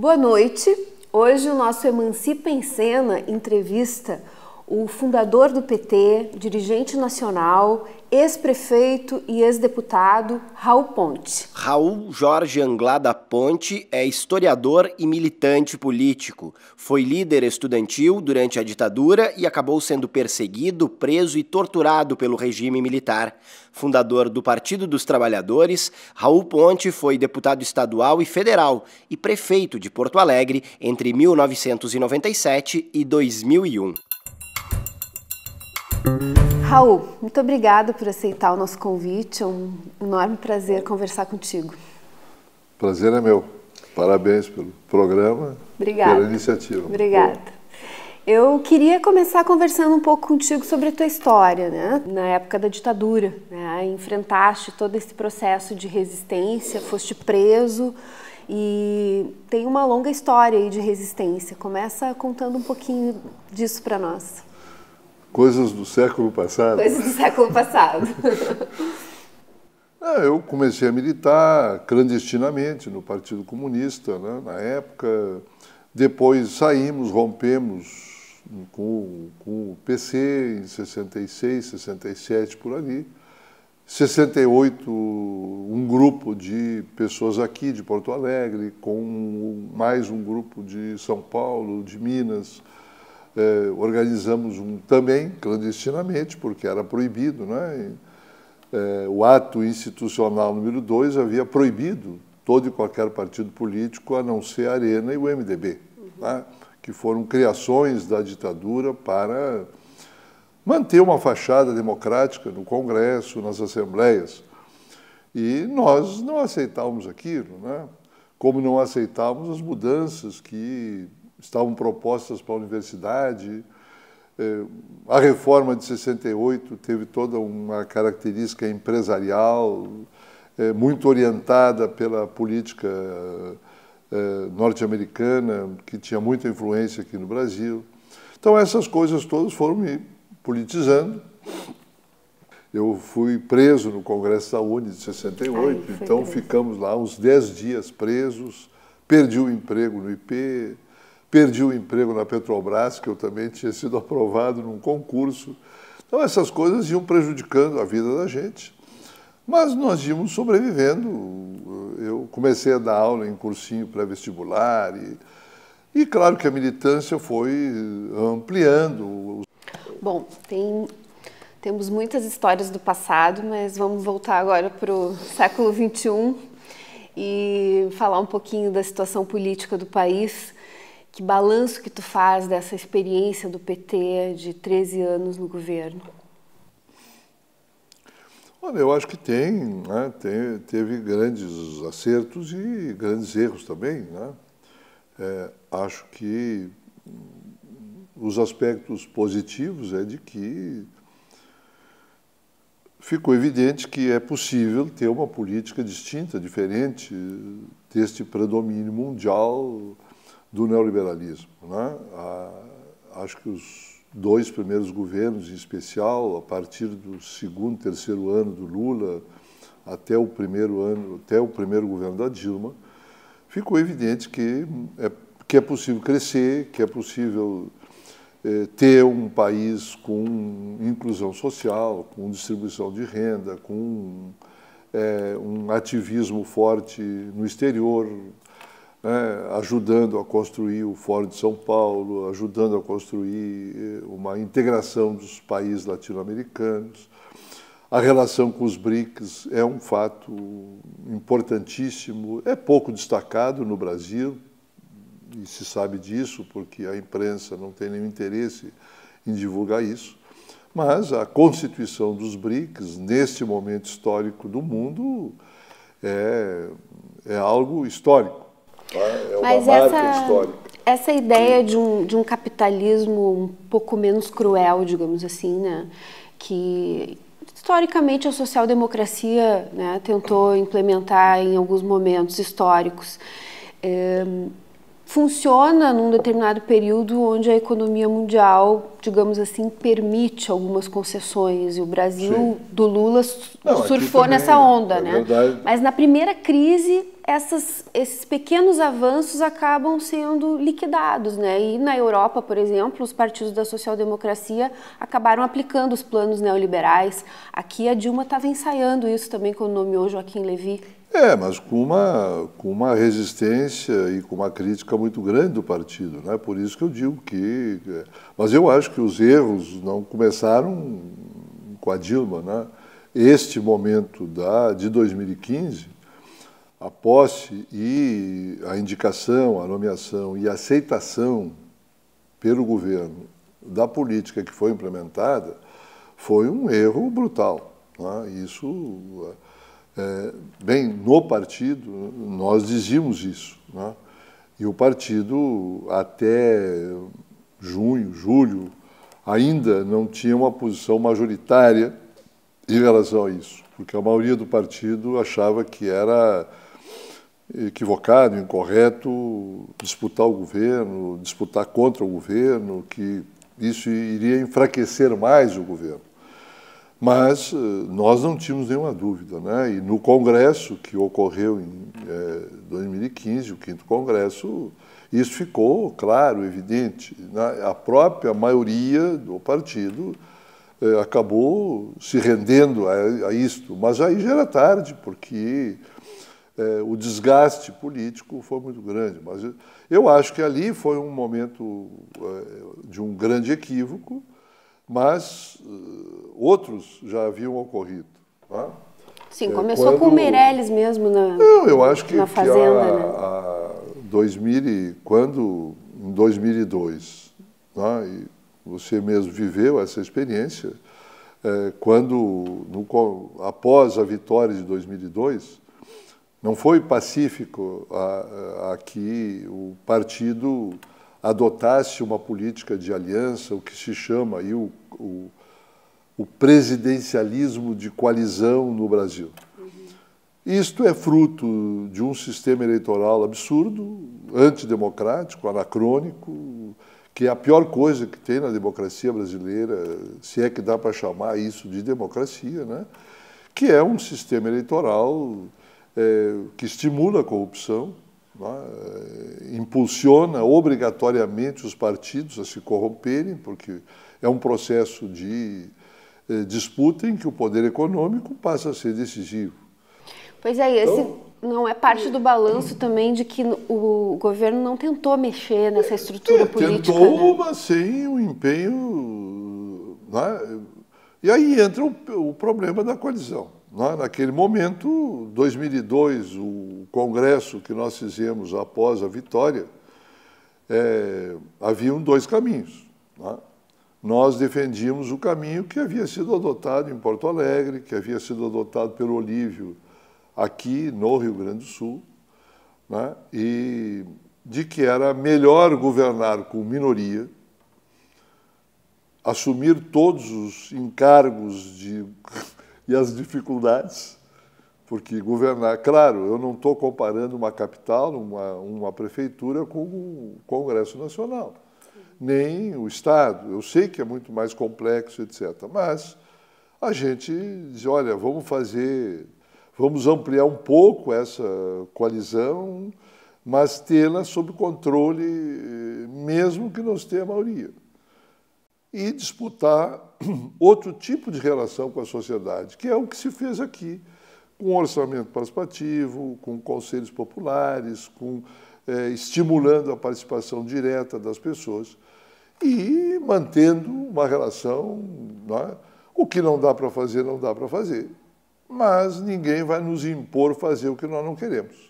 Boa noite. Hoje o nosso Emancipa em Cena entrevista o fundador do PT, dirigente nacional, ex-prefeito e ex-deputado, Raul Ponte. Raul Jorge Anglada Ponte é historiador e militante político. Foi líder estudantil durante a ditadura e acabou sendo perseguido, preso e torturado pelo regime militar. Fundador do Partido dos Trabalhadores, Raul Ponte foi deputado estadual e federal e prefeito de Porto Alegre entre 1997 e 2001. Raul, muito obrigada por aceitar o nosso convite. É um enorme prazer conversar contigo. Prazer é meu. Parabéns pelo programa, Obrigada. pela iniciativa. Obrigada. Eu queria começar conversando um pouco contigo sobre a tua história, né? Na época da ditadura, né? Enfrentaste todo esse processo de resistência, foste preso e tem uma longa história aí de resistência. Começa contando um pouquinho disso para nós. Coisas do século passado. Coisas do século passado. Eu comecei a militar clandestinamente no Partido Comunista, né, na época. Depois saímos, rompemos com o PC em 66, 67, por ali. 68, um grupo de pessoas aqui de Porto Alegre, com mais um grupo de São Paulo, de Minas. Organizamos também clandestinamente, porque era proibido, né? O ato institucional número 2 havia proibido todo e qualquer partido político, a não ser a Arena e o MDB, né? Que foram criações da ditadura para manter uma fachada democrática no Congresso, nas assembleias. E nós não aceitávamos aquilo, né? Como não aceitávamos as mudanças que estavam propostas para a universidade. A reforma de 68 teve toda uma característica empresarial, muito orientada pela política norte-americana, que tinha muita influência aqui no Brasil. Então, essas coisas todas foram me politizando. Eu fui preso no Congresso da UNE de 68, então ficamos lá uns 10 dias presos, perdi o emprego no IP, perdi o emprego na Petrobras, que eu também tinha sido aprovado num concurso. Então, essas coisas iam prejudicando a vida da gente. Mas nós íamos sobrevivendo. Eu comecei a dar aula em cursinho pré-vestibular e claro que a militância foi ampliando. Bom, temos muitas histórias do passado, mas vamos voltar agora para o século XXI e falar um pouquinho da situação política do país. Que balanço que tu faz dessa experiência do PT de 13 anos no governo? Olha, eu acho que né, teve grandes acertos e grandes erros também, né? Acho que os aspectos positivos é de que ficou evidente que é possível ter uma política distinta, diferente deste predomínio mundial do neoliberalismo, né? Acho que os 2 primeiros governos, em especial, a partir do segundo, terceiro ano do Lula, até o primeiro governo da Dilma, ficou evidente que é possível crescer, que é possível ter um país com inclusão social, com distribuição de renda, com um ativismo forte no exterior, ajudando a construir o Fórum de São Paulo, ajudando a construir uma integração dos países latino-americanos. A relação com os BRICS é um fato importantíssimo, é pouco destacado no Brasil, e se sabe disso porque a imprensa não tem nenhum interesse em divulgar isso, mas a constituição dos BRICS, neste momento histórico do mundo, é algo histórico. É uma marca histórica. Essa ideia de um capitalismo um pouco menos cruel, digamos assim, né, que historicamente a social-democracia, né, tentou implementar em alguns momentos históricos, funciona num determinado período onde a economia mundial, digamos assim, permite algumas concessões, e o Brasil do Lula surfou nessa onda, né? Verdade. Mas na primeira crise, esses pequenos avanços acabam sendo liquidados, né? E na Europa, por exemplo, os partidos da social-democracia acabaram aplicando os planos neoliberais. Aqui a Dilma estava ensaiando isso também quando nomeou Joaquim Levy. Mas com uma resistência e com uma crítica muito grande do partido, né? Por isso que eu digo que... Mas eu acho que os erros não começaram com a Dilma, né? Este momento de 2015, a posse e a indicação, a nomeação e a aceitação pelo governo da política que foi implementada foi um erro brutal, né? Isso... Bem, no partido, nós dizíamos isso, né? E o partido, até junho, julho, ainda não tinha uma posição majoritária em relação a isso, porque a maioria do partido achava que era equivocado, incorreto disputar o governo, disputar contra o governo, que isso iria enfraquecer mais o governo. Mas nós não tínhamos nenhuma dúvida, né? E no Congresso, que ocorreu em 2015, o 5º Congresso, isso ficou claro, evidente. A própria maioria do partido acabou se rendendo a isto. Mas aí já era tarde, porque o desgaste político foi muito grande. Mas eu acho que ali foi um momento de um grande equívoco, mas outros já haviam ocorrido. Tá? Sim, começou com o Meirelles mesmo eu acho que, na Fazenda. Quando, em 2002, tá? E você mesmo viveu essa experiência, após a vitória de 2002, não foi pacífico que o partido adotasse uma política de aliança, o que se chama aí o presidencialismo de coalizão no Brasil. Isto é fruto de um sistema eleitoral absurdo, antidemocrático, anacrônico, que é a pior coisa que tem na democracia brasileira, se é que dá para chamar isso de democracia, né? Que é um sistema eleitoral que estimula a corrupção, impulsiona obrigatoriamente os partidos a se corromperem, porque é um processo de disputa em que o poder econômico passa a ser decisivo. Pois é, esse não é parte do balanço também de que o governo não tentou mexer nessa estrutura política? Tentou, né? Mas sem o empenho... Né? E aí entra o problema da coalizão. Naquele momento, 2002, o congresso que nós fizemos após a vitória, haviam dois caminhos. Nós defendíamos o caminho que havia sido adotado em Porto Alegre, que havia sido adotado pelo Olívio aqui no Rio Grande do Sul, né? E de que era melhor governar com minoria, assumir todos os encargos e as dificuldades, porque governar... Claro, eu não estou comparando uma capital, uma prefeitura com o Congresso Nacional, nem o Estado. Eu sei que é muito mais complexo, etc. Mas a gente diz, olha, vamos ampliar um pouco essa coalizão, mas tê-la sob controle, mesmo que não tenha a maioria. E disputar outro tipo de relação com a sociedade, que é o que se fez aqui, com orçamento participativo, com conselhos populares, estimulando a participação direta das pessoas e mantendo uma relação. Né? O que não dá para fazer, não dá para fazer, mas ninguém vai nos impor fazer o que nós não queremos.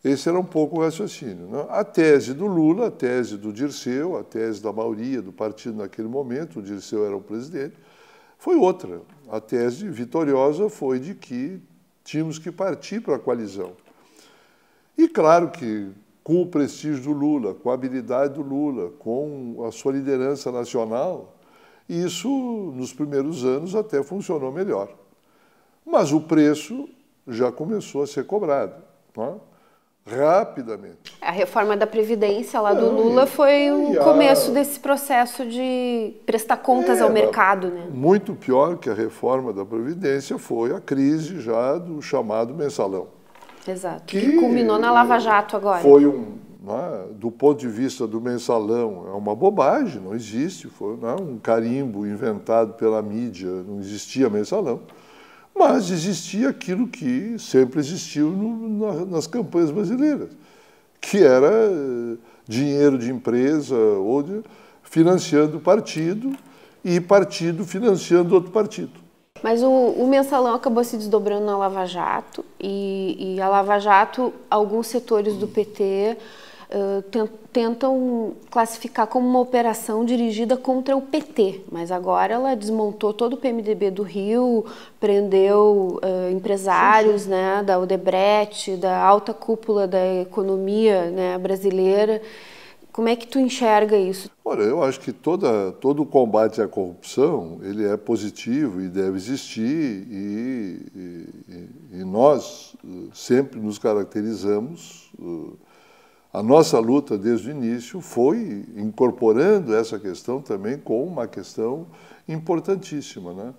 Esse era um pouco o raciocínio. Né? A tese do Lula, a tese do Dirceu, a tese da maioria do partido naquele momento, o Dirceu era o presidente, foi outra. A tese vitoriosa foi de que tínhamos que partir para a coalizão. E claro que com o prestígio do Lula, com a habilidade do Lula, com a sua liderança nacional, isso nos primeiros anos até funcionou melhor. Mas o preço já começou a ser cobrado. Né? rapidamente. A reforma da Previdência lá do Lula foi o começo desse processo de prestar contas ao mercado, né? Muito pior que a reforma da Previdência foi a crise já do chamado mensalão. Exato, que culminou na Lava Jato agora. Foi do ponto de vista do mensalão, é uma bobagem, não existe, foi um carimbo inventado pela mídia, não existia mensalão. Mas existia aquilo que sempre existiu nas campanhas brasileiras, que era dinheiro de empresa financiando partido e partido financiando outro partido. Mas o mensalão acabou se desdobrando na Lava Jato e a Lava Jato, alguns setores do PT tentam classificar como uma operação dirigida contra o PT, mas agora ela desmontou todo o PMDB do Rio, prendeu empresários, né, da Odebrecht, da alta cúpula da economia, né, brasileira. Como é que tu enxerga isso? Olha, eu acho que todo o combate à corrupção ele é positivo e deve existir e nós sempre nos caracterizamos. A nossa luta desde o início foi incorporando essa questão também como uma questão importantíssima, né?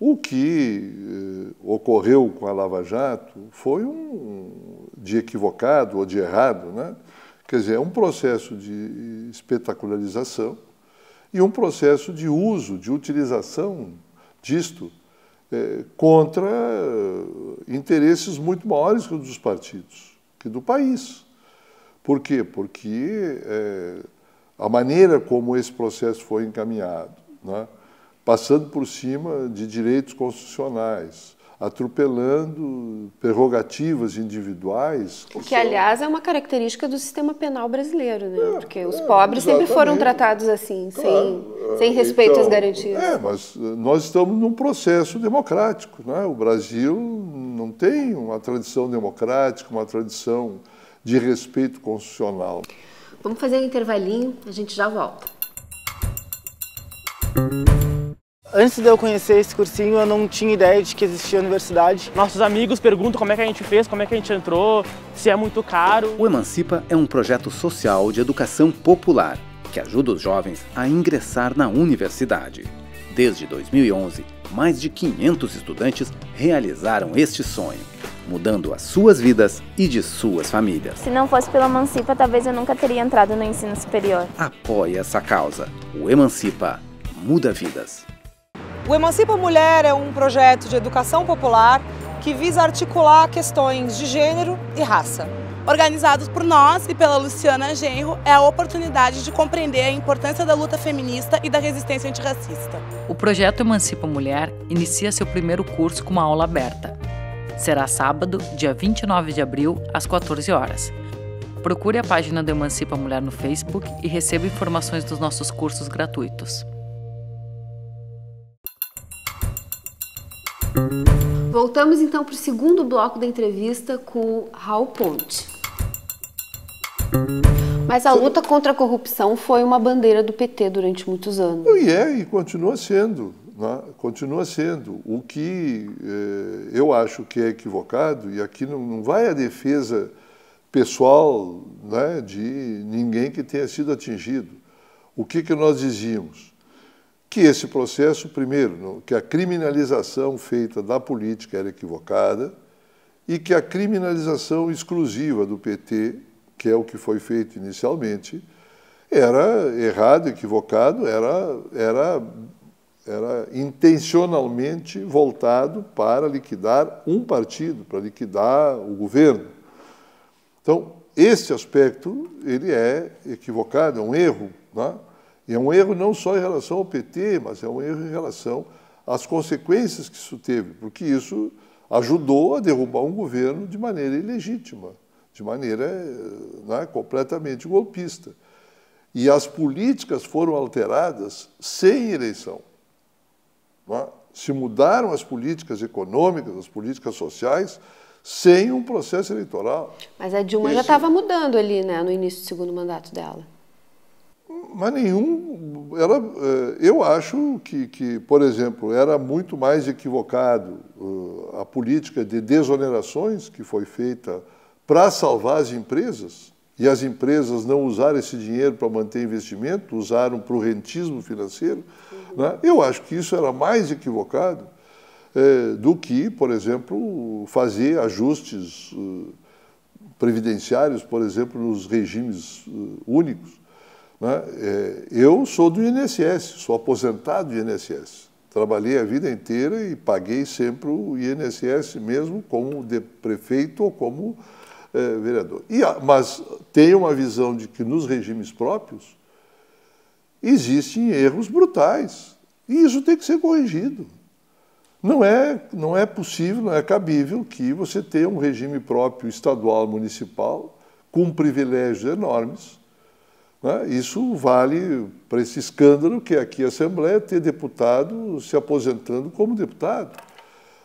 O que ocorreu com a Lava Jato foi de equivocado ou de errado, né? Quer dizer, é um processo de espetacularização e um processo de uso, de utilização disto contra interesses muito maiores que os dos partidos, que do país. Por quê? Porque a maneira como esse processo foi encaminhado, né, passando por cima de direitos constitucionais, atropelando prerrogativas individuais. O que, aliás, é uma característica do sistema penal brasileiro, né? Porque os pobres sempre foram tratados assim, sem respeito às garantias. Mas nós estamos num processo democrático, né? O Brasil não tem uma tradição democrática, uma tradição de respeito constitucional. Vamos fazer um intervalinho, a gente já volta. Antes de eu conhecer esse cursinho, eu não tinha ideia de que existia universidade. Nossos amigos perguntam como é que a gente fez, como é que a gente entrou, se é muito caro. O Emancipa é um projeto social de educação popular que ajuda os jovens a ingressar na universidade. Desde 2011, mais de 500 estudantes realizaram este sonho, mudando as suas vidas e de suas famílias. Se não fosse pelo Emancipa, talvez eu nunca teria entrado no ensino superior. Apoie essa causa. O Emancipa muda vidas. O Emancipa Mulher é um projeto de educação popular que visa articular questões de gênero e raça. Organizados por nós e pela Luciana Genro, é a oportunidade de compreender a importância da luta feminista e da resistência antirracista. O projeto Emancipa Mulher inicia seu primeiro curso com uma aula aberta. Será sábado, dia 29 de abril, às 14 horas. Procure a página do Emancipa Mulher no Facebook e receba informações dos nossos cursos gratuitos. Voltamos então para o segundo bloco da entrevista com o Raul Ponte. Mas a luta contra a corrupção foi uma bandeira do PT durante muitos anos. E continua sendo, né? Continua sendo. O que eu acho que é equivocado, e aqui não vai a defesa pessoal, né, de ninguém que tenha sido atingido. O que nós dizíamos? Que esse processo, primeiro, que a criminalização feita da política era equivocada e que a criminalização exclusiva do PT, que é o que foi feito inicialmente, era errado, equivocado, era intencionalmente voltado para liquidar um partido, para liquidar o governo. Então, esse aspecto ele é equivocado, é um erro, né? E é um erro não só em relação ao PT, mas é um erro em relação às consequências que isso teve, porque isso ajudou a derrubar um governo de maneira ilegítima, de maneira, né, completamente golpista. E as políticas foram alteradas sem eleição. Né? Se mudaram as políticas econômicas, as políticas sociais, sem um processo eleitoral. Mas a Dilma já estava mudando ali, né, no início do segundo mandato dela. Mas nenhum... eu acho que, por exemplo, era muito mais equivocado a política de desonerações que foi feita para salvar as empresas, e as empresas não usaram esse dinheiro para manter investimento, usaram para o rentismo financeiro, né? Eu acho que isso era mais equivocado do que, por exemplo, fazer ajustes previdenciários, por exemplo, nos regimes únicos, né? Eu sou do INSS, sou aposentado do INSS. Trabalhei a vida inteira e paguei sempre o INSS, mesmo como prefeito ou como vereador. Mas tenho uma visão de que nos regimes próprios existem erros brutais. E isso tem que ser corrigido. Não é possível, não é cabível que você tenha um regime próprio estadual, municipal, com privilégios enormes. Né? Isso vale para esse escândalo que é aqui a Assembleia ter deputado se aposentando como deputado.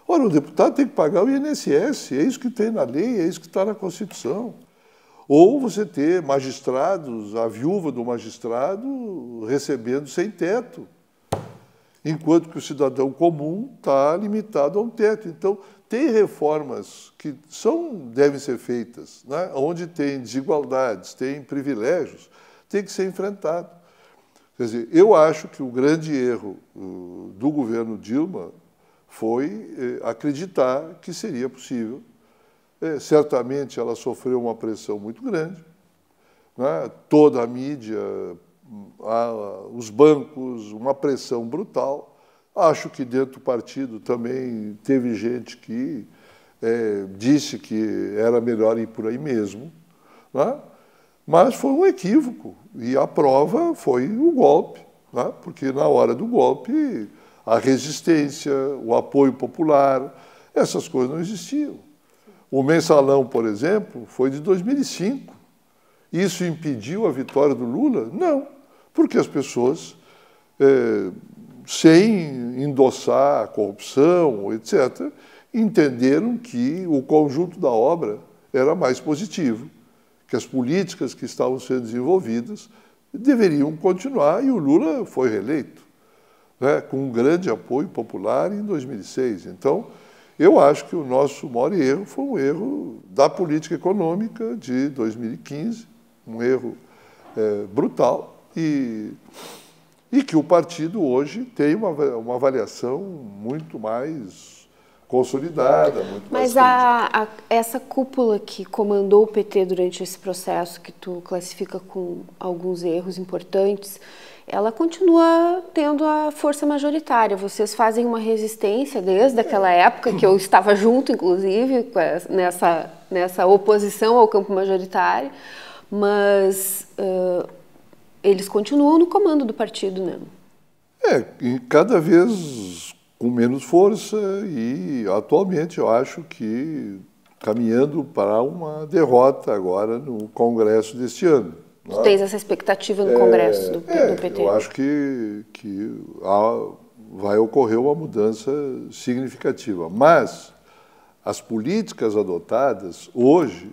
Ora, o deputado tem que pagar o INSS, é isso que tem na lei, é isso que está na Constituição. Ou você ter magistrados, a viúva do magistrado recebendo sem teto, enquanto que o cidadão comum está limitado a um teto. Então, tem reformas que devem ser feitas, né? Onde tem desigualdades, tem privilégios, tem que ser enfrentado. Quer dizer, eu acho que o grande erro do governo Dilma foi acreditar que seria possível. Certamente ela sofreu uma pressão muito grande, né? Toda a mídia, os bancos, uma pressão brutal. Acho que dentro do partido também teve gente que disse que era melhor ir por aí mesmo, né? Mas foi um equívoco, e a prova foi o golpe, né? Porque na hora do golpe a resistência, o apoio popular, essas coisas não existiam. O mensalão, por exemplo, foi de 2005. Isso impediu a vitória do Lula? Não, porque as pessoas, sem endossar a corrupção, etc., entenderam que o conjunto da obra era mais positivo, que as políticas que estavam sendo desenvolvidas deveriam continuar, e o Lula foi reeleito, né, com um grande apoio popular em 2006. Então, eu acho que o nosso maior erro foi um erro da política econômica de 2015, um erro brutal, e que o partido hoje tem uma avaliação muito mais consolidada. Muito Mas essa cúpula que comandou o PT durante esse processo, que tu classifica com alguns erros importantes, ela continua tendo a força majoritária. Vocês fazem uma resistência desde aquela época, que eu estava junto, inclusive, nessa oposição ao campo majoritário, mas eles continuam no comando do partido, né? E cada vez com menos força, e atualmente eu acho que caminhando para uma derrota agora no Congresso deste ano. Tu tens essa expectativa no Congresso do PT? Eu acho que vai ocorrer uma mudança significativa. Mas as políticas adotadas hoje,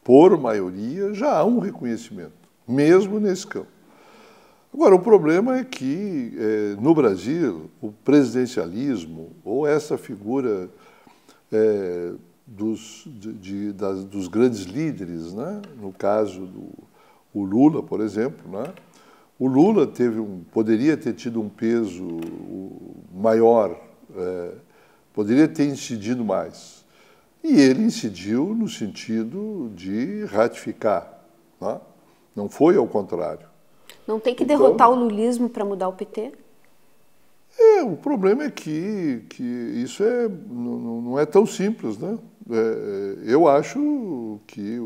por maioria, já há um reconhecimento, mesmo nesse campo. Agora, o problema é que, no Brasil, o presidencialismo, ou essa figura dos grandes líderes, né? No caso o Lula, por exemplo, né? O Lula poderia ter tido um peso maior, poderia ter incidido mais. E ele incidiu no sentido de ratificar, né? Não foi ao contrário. Não tem que derrotar o lulismo para mudar o PT? O problema é que isso não é tão simples, né? Eu acho que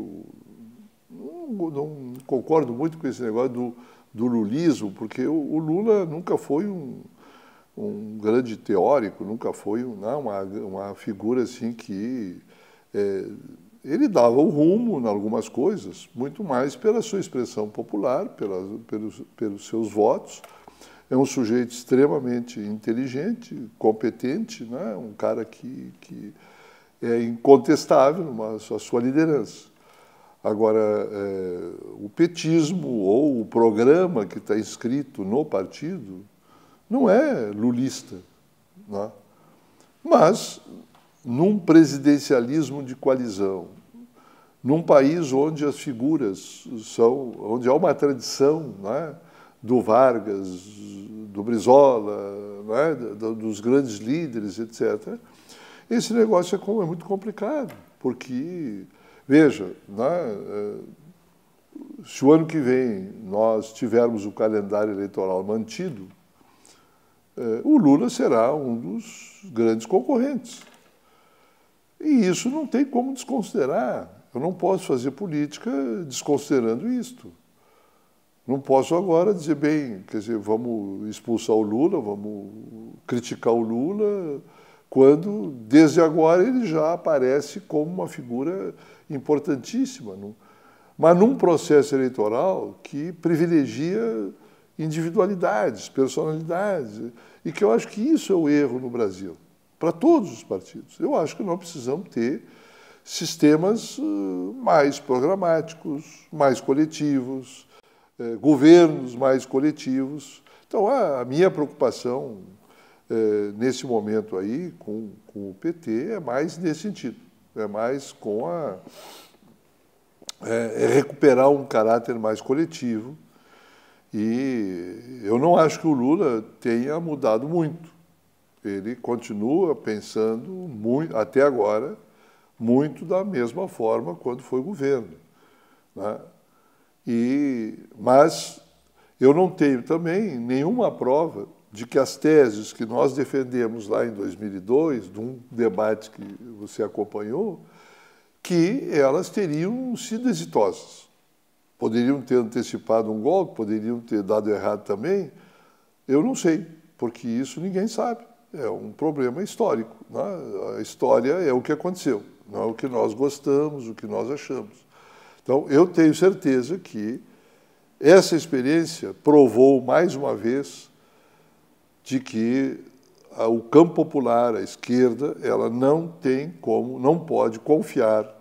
não concordo muito com esse negócio do lulismo, porque o Lula nunca foi um grande teórico, nunca foi uma figura assim que ele dava o rumo em algumas coisas, muito mais pela sua expressão popular, pelos seus votos. É um sujeito extremamente inteligente, competente, né? Um cara que é incontestável a sua liderança. Agora, o petismo ou o programa que está inscrito no partido não é lulista, né? Mas, num presidencialismo de coalizão, num país onde as figuras onde há uma tradição, né, do Vargas, do Brizola, né, dos grandes líderes, etc., esse negócio é muito complicado, porque, veja, né, se o ano que vem nós tivermos o calendário eleitoral mantido, o Lula será um dos grandes concorrentes. E isso não tem como desconsiderar. Eu não posso fazer política desconsiderando isto. Não posso agora dizer, bem, quer dizer, vamos expulsar o Lula, vamos criticar o Lula, quando, desde agora, ele já aparece como uma figura importantíssima, mas num processo eleitoral que privilegia individualidades, personalidades, e que eu acho que isso é o erro no Brasil, para todos os partidos. Eu acho que nós precisamos ter sistemas mais programáticos, mais coletivos, governos mais coletivos. Então, a minha preocupação nesse momento aí com o PT é mais nesse sentido, é mais com recuperar um caráter mais coletivo. E eu não acho que o Lula tenha mudado muito. Ele continua pensando muito, até agora, muito da mesma forma quando foi governo, né? Mas eu não tenho também nenhuma prova de que as teses que nós defendemos lá em 2002, de um debate que você acompanhou, que elas teriam sido exitosas. Poderiam ter antecipado um golpe, poderiam ter dado errado também. Eu não sei, porque isso ninguém sabe. É um problema histórico, né? A história é o que aconteceu, não é o que nós gostamos, o que nós achamos. Então, eu tenho certeza que essa experiência provou mais uma vez de que o campo popular, a esquerda, ela não tem como, não pode confiar,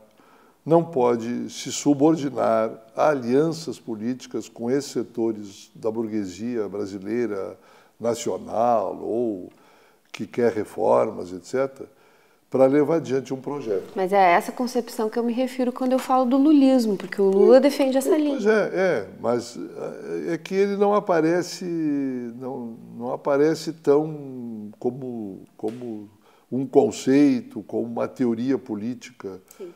não pode se subordinar a alianças políticas com esses setores da burguesia brasileira nacional ou que quer reformas, etc., para levar adiante um projeto. Mas é essa concepção que eu me refiro quando eu falo do lulismo, porque o Lula defende essa linha. Pois mas é que ele não aparece, não aparece tão como um conceito, como uma teoria política. Sim.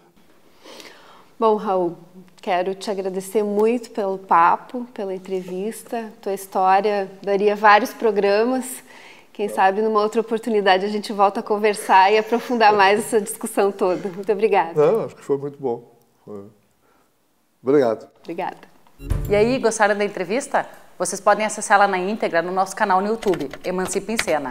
Bom, Raul, quero te agradecer muito pelo papo, pela entrevista. Tua história daria vários programas. Quem sabe, numa outra oportunidade, a gente volta a conversar e aprofundar mais essa discussão toda. Muito obrigada. Não, acho que foi muito bom. Obrigado. Obrigada. E aí, gostaram da entrevista? Vocês podem acessá-la na íntegra no nosso canal no YouTube, Emancipa em Cena.